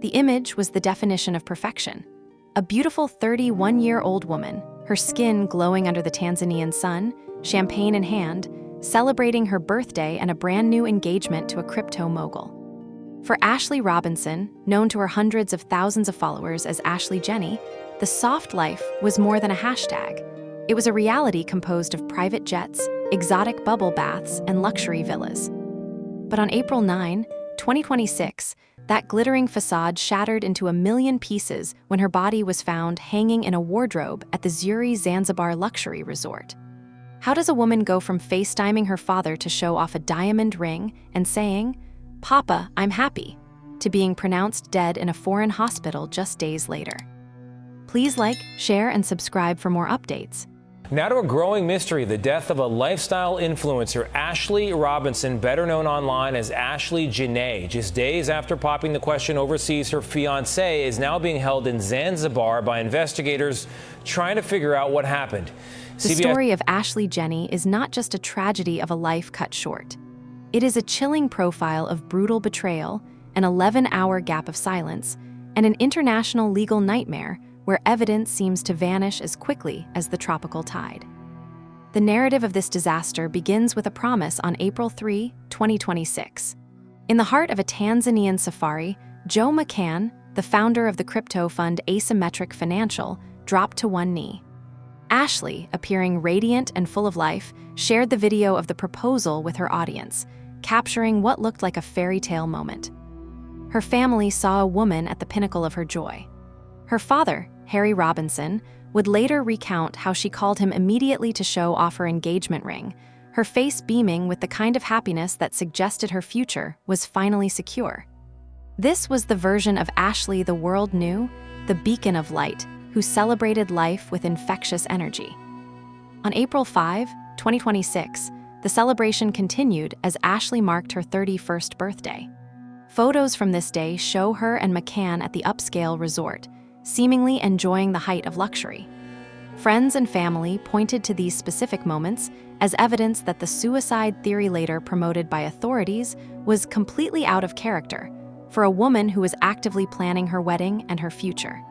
The image was the definition of perfection. A beautiful 31-year-old woman, her skin glowing under the Tanzanian sun, champagne in hand, celebrating her birthday and a brand new engagement to a crypto mogul. For Ashlee Robinson, known to her hundreds of thousands of followers as Ashlee Jenae, the soft life was more than a hashtag. It was a reality composed of private jets, exotic bubble baths, and luxury villas. But on April 9, 2026, that glittering facade shattered into a million pieces when her body was found hanging in a wardrobe at the Zanzibar luxury resort. How does a woman go from FaceTiming her father to show off a diamond ring and saying, "Papa, I'm happy," to being pronounced dead in a foreign hospital just days later? Please like, share, and subscribe for more updates. Now to a growing mystery, the death of a lifestyle influencer, Ashlee Robinson, better known online as Ashlee Jenae. Just days after popping the question overseas, her fiancé is now being held in Zanzibar by investigators trying to figure out what happened. The story of Ashlee Jenae is not just a tragedy of a life cut short. It is a chilling profile of brutal betrayal, an 11-hour gap of silence, and an international legal nightmare where evidence seems to vanish as quickly as the tropical tide. The narrative of this disaster begins with a promise on April 3, 2026. In the heart of a Tanzanian safari, Joe McCann, the founder of the crypto fund Asymmetric Financial, dropped to one knee. Ashlee, appearing radiant and full of life, shared the video of the proposal with her audience, capturing what looked like a fairy tale moment. Her family saw a woman at the pinnacle of her joy. Her father, Harry Robinson, would later recount how she called him immediately to show off her engagement ring, her face beaming with the kind of happiness that suggested her future was finally secure. This was the version of Ashlee the world knew, the beacon of light, who celebrated life with infectious energy. On April 5, 2026, the celebration continued as Ashlee marked her 31st birthday. Photos from this day show her and McCann at the upscale resort, seemingly enjoying the height of luxury. Friends and family pointed to these specific moments as evidence that the suicide theory later promoted by authorities was completely out of character for a woman who was actively planning her wedding and her future.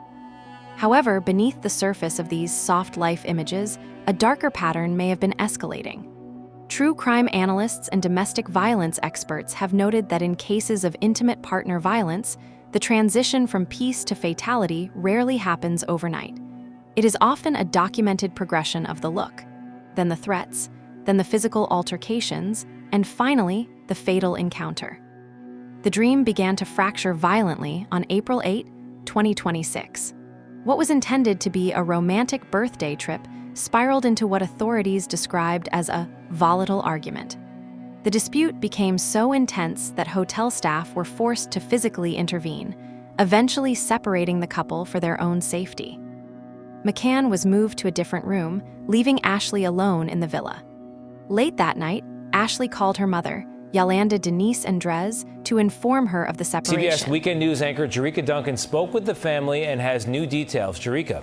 However, beneath the surface of these soft life images, a darker pattern may have been escalating. True crime analysts and domestic violence experts have noted that in cases of intimate partner violence, the transition from peace to fatality rarely happens overnight. It is often a documented progression of the look, then the threats, then the physical altercations, and finally, the fatal encounter. The dream began to fracture violently on April 8, 2026. What was intended to be a romantic birthday trip spiraled into what authorities described as a volatile argument. The dispute became so intense that hotel staff were forced to physically intervene, eventually separating the couple for their own safety. McCann was moved to a different room, leaving Ashlee alone in the villa. Late that night, Ashlee called her mother, Yolanda Denise Andres, to inform her of the separation. CBS Weekend News anchor Jerika Duncan spoke with the family and has new details. Jerika.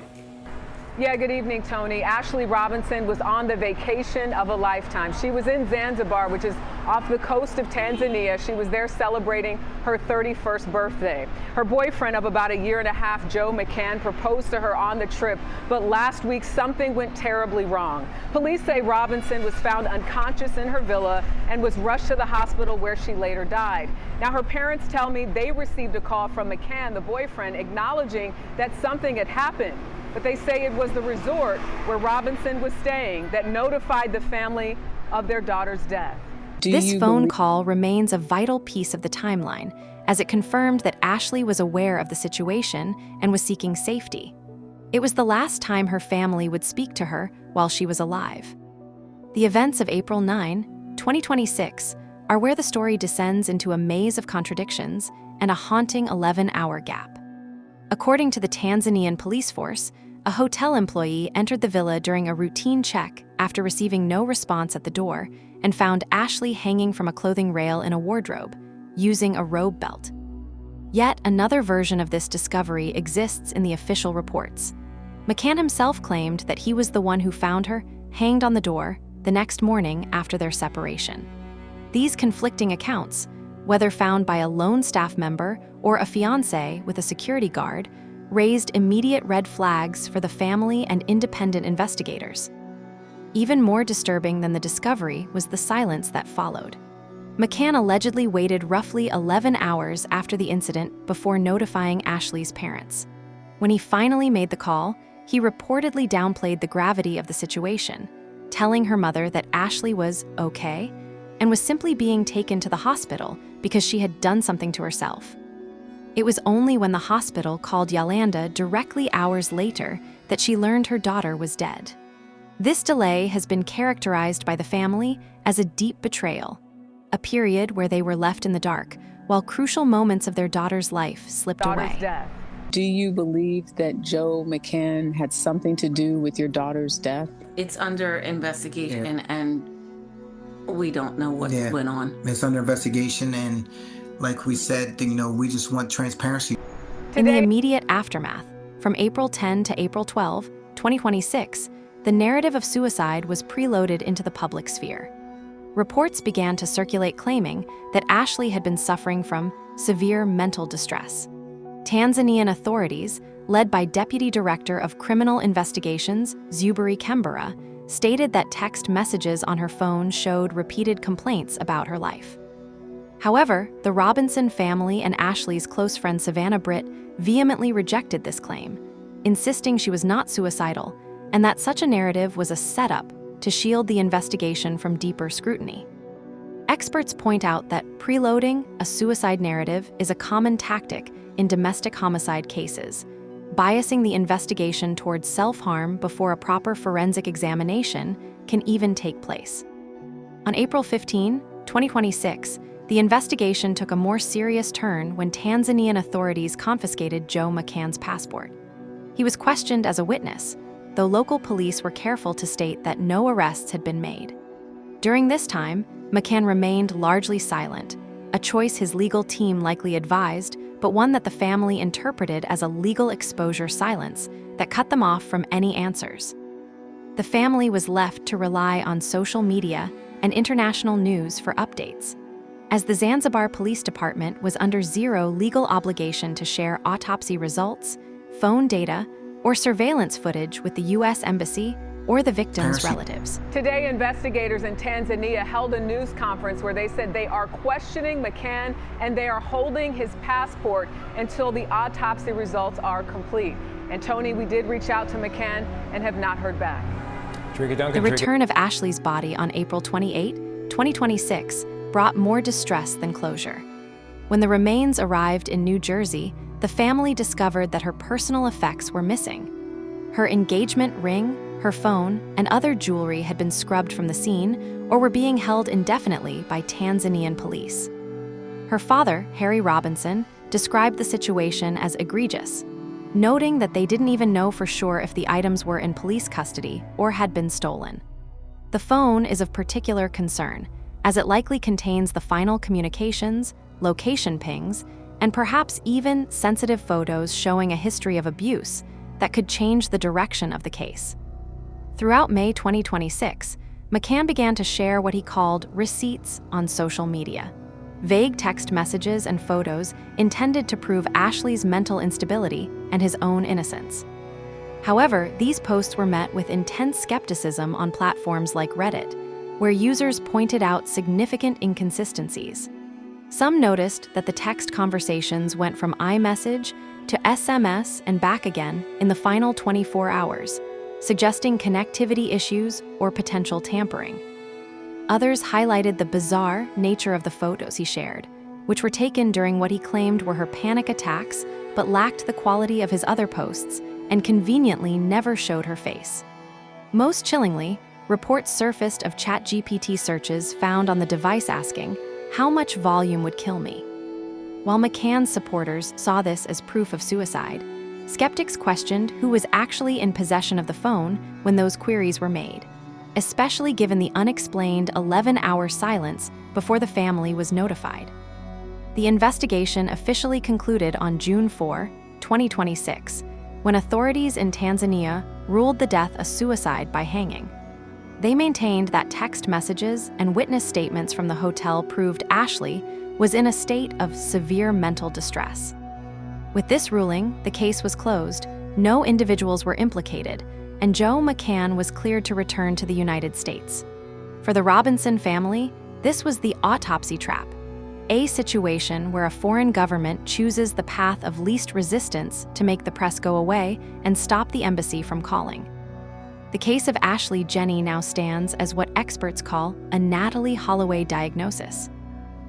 Yeah, good evening, Tony. Ashlee Robinson was on the vacation of a lifetime. She was in Zanzibar, which is off the coast of Tanzania. She was there celebrating her 31st birthday. Her boyfriend of about a year and a half, Joe McCann, proposed to her on the trip, but last week something went terribly wrong. Police say Robinson was found unconscious in her villa and was rushed to the hospital where she later died. Now, her parents tell me they received a call from McCann, the boyfriend, acknowledging that something had happened. But they say it was the resort where Robinson was staying that notified the family of their daughter's death. This phone call remains a vital piece of the timeline, as it confirmed that Ashlee was aware of the situation and was seeking safety. It was the last time her family would speak to her while she was alive. The events of April 9, 2026, are where the story descends into a maze of contradictions and a haunting 11-hour gap. According to the Tanzanian police force, a hotel employee entered the villa during a routine check after receiving no response at the door and found Ashlee hanging from a clothing rail in a wardrobe, using a robe belt. Yet another version of this discovery exists in the official reports. McCann himself claimed that he was the one who found her hanged on the door the next morning after their separation. These conflicting accounts, whether found by a lone staff member or a fiancé with a security guard, raised immediate red flags for the family and independent investigators. Even more disturbing than the discovery was the silence that followed. McCann allegedly waited roughly 11 hours after the incident before notifying Ashlee's parents. When he finally made the call, he reportedly downplayed the gravity of the situation, telling her mother that Ashlee was okay and was simply being taken to the hospital because she had done something to herself. It was only when the hospital called Yolanda directly hours later that she learned her daughter was dead. This delay has been characterized by the family as a deep betrayal, a period where they were left in the dark while crucial moments of their daughter's life slipped away. Death. Do you believe that Joe McCann had something to do with your daughter's death? It's under investigation, and we don't know what went on. It's under investigation, and like we said, we just want transparency. In the immediate aftermath, from April 10 to April 12, 2026, the narrative of suicide was preloaded into the public sphere. Reports began to circulate claiming that Ashlee had been suffering from severe mental distress. Tanzanian authorities, led by Deputy Director of Criminal Investigations Zuberi Kembera, stated that text messages on her phone showed repeated complaints about her life. However, the Robinson family and Ashlee's close friend Savannah Britt vehemently rejected this claim, insisting she was not suicidal and that such a narrative was a setup to shield the investigation from deeper scrutiny. Experts point out that preloading a suicide narrative is a common tactic in domestic homicide cases, biasing the investigation towards self-harm before a proper forensic examination can even take place. On April 15, 2026, the investigation took a more serious turn when Tanzanian authorities confiscated Joe McCann's passport. He was questioned as a witness, though local police were careful to state that no arrests had been made. During this time, McCann remained largely silent, a choice his legal team likely advised, but one that the family interpreted as a legal exposure silence that cut them off from any answers. The family was left to rely on social media and international news for updates, as the Zanzibar Police Department was under zero legal obligation to share autopsy results, phone data, or surveillance footage with the U.S. Embassy or the victims' relatives. Today, investigators in Tanzania held a news conference where they said they are questioning McCann and they are holding his passport until the autopsy results are complete. And Tony, we did reach out to McCann and have not heard back. The return of Ashlee's body on April 28, 2026, brought more distress than closure. When the remains arrived in New Jersey, the family discovered that her personal effects were missing. Her engagement ring, her phone, and other jewelry had been scrubbed from the scene or were being held indefinitely by Tanzanian police. Her father, Harry Robinson, described the situation as egregious, noting that they didn't even know for sure if the items were in police custody or had been stolen. The phone is of particular concern, as it likely contains the final communications, location pings, and perhaps even sensitive photos showing a history of abuse that could change the direction of the case. Throughout May 2026, McCann began to share what he called receipts on social media, vague text messages and photos intended to prove Ashlee's mental instability and his own innocence. However, these posts were met with intense skepticism on platforms like Reddit, where users pointed out significant inconsistencies. Some noticed that the text conversations went from iMessage to SMS and back again in the final 24 hours, suggesting connectivity issues or potential tampering. Others highlighted the bizarre nature of the photos he shared, which were taken during what he claimed were her panic attacks but lacked the quality of his other posts and conveniently never showed her face. Most chillingly, reports surfaced of ChatGPT searches found on the device asking, "How much volume would kill me?" While McCann's supporters saw this as proof of suicide, skeptics questioned who was actually in possession of the phone when those queries were made, especially given the unexplained 11-hour silence before the family was notified. The investigation officially concluded on June 4, 2026, when authorities in Tanzania ruled the death a suicide by hanging. They maintained that text messages and witness statements from the hotel proved Ashlee was in a state of severe mental distress. With this ruling, the case was closed, no individuals were implicated, and Joe McCann was cleared to return to the United States. For the Robinson family, this was the autopsy trap, a situation where a foreign government chooses the path of least resistance to make the press go away and stop the embassy from calling. The case of Ashlee Jenae now stands as what experts call a Natalie Holloway diagnosis.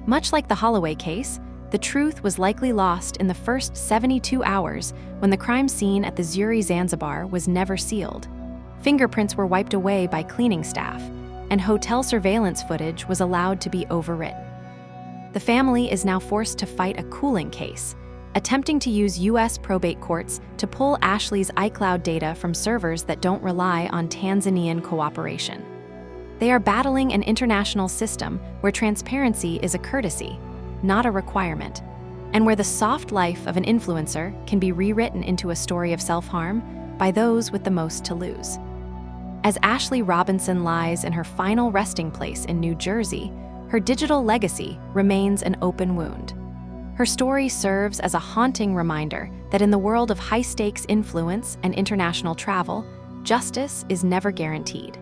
Much like the Holloway case, the truth was likely lost in the first 72 hours when the crime scene at the Zuri Zanzibar was never sealed. Fingerprints were wiped away by cleaning staff, and hotel surveillance footage was allowed to be overwritten. The family is now forced to fight a cooling case, attempting to use U.S. probate courts to pull Ashlee's iCloud data from servers that don't rely on Tanzanian cooperation. They are battling an international system where transparency is a courtesy, not a requirement, and where the soft life of an influencer can be rewritten into a story of self-harm by those with the most to lose. As Ashlee Robinson lies in her final resting place in New Jersey, her digital legacy remains an open wound. Her story serves as a haunting reminder that in the world of high-stakes influence and international travel, justice is never guaranteed.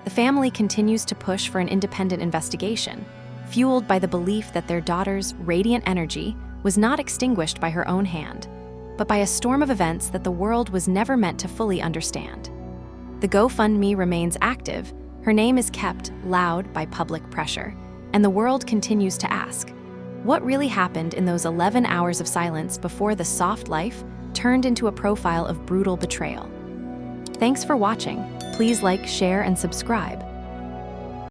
The family continues to push for an independent investigation, fueled by the belief that their daughter's radiant energy was not extinguished by her own hand, but by a storm of events that the world was never meant to fully understand. The GoFundMe remains active, her name is kept loud by public pressure, and the world continues to ask, what really happened in those 11 hours of silence before the soft life turned into a profile of brutal betrayal? Thanks for watching. Please like, share, and subscribe.